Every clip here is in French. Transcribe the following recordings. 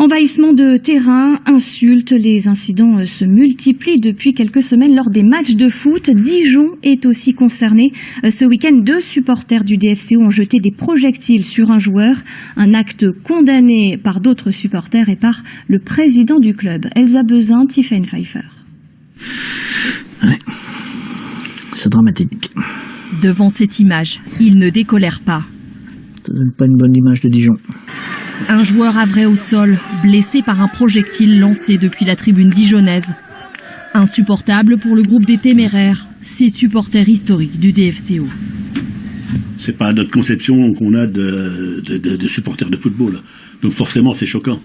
Envahissement de terrain, insultes, les incidents se multiplient depuis quelques semaines lors des matchs de foot. Dijon est aussi concerné. Ce week-end, 2 supporters du DFCO ont jeté des projectiles sur un joueur. Un acte condamné par d'autres supporters et par le président du club. Elsa Bezin, Tiffen Pfeiffer. Ouais. C'est dramatique. Devant cette image, il ne décolère pas. Ça donne pas une bonne image de Dijon. Un joueur havré au sol, blessé par un projectile lancé depuis la tribune dijonnaise. Insupportable pour le groupe des Téméraires, ces supporters historiques du DFCO. C'est pas notre conception qu'on a de supporters de football. Donc forcément, c'est choquant.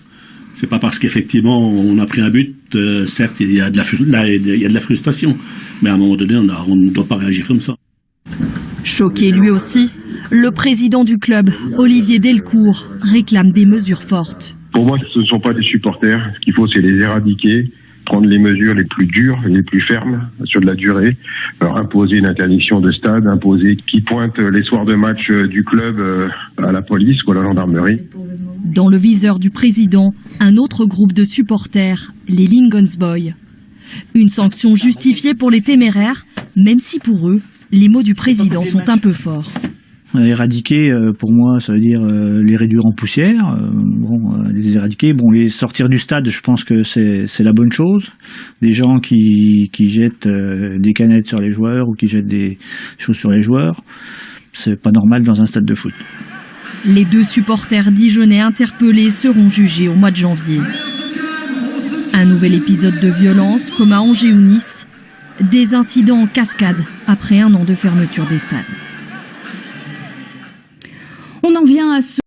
C'est pas parce qu'effectivement on a pris un but, certes il y a de la frustration, mais à un moment donné on ne doit pas réagir comme ça. Choqué lui aussi, le président du club, Olivier Delcourt, réclame des mesures fortes. Pour moi, ce ne sont pas des supporters. Ce qu'il faut, c'est les éradiquer, prendre les mesures les plus dures, les plus fermes sur de la durée, leur imposer une interdiction de stade, imposer qui pointe les soirs de match du club à la police ou à la gendarmerie. Dans le viseur du président, un autre groupe de supporters, les Lincoln's Boys. Une sanction justifiée pour les Téméraires, même si pour eux, les mots du président sont un peu forts. Éradiquer, pour moi, ça veut dire les réduire en poussière. Les éradiquer, les sortir du stade, je pense que c'est la bonne chose. Des gens qui jettent des canettes sur les joueurs ou qui jettent des choses sur les joueurs, c'est pas normal dans un stade de foot. Les 2 supporters dijonnais interpellés seront jugés au mois de janvier. Un nouvel épisode de violence, comme à Angers ou Nice. Des incidents en cascade après 1 an de fermeture des stades. On en vient à ce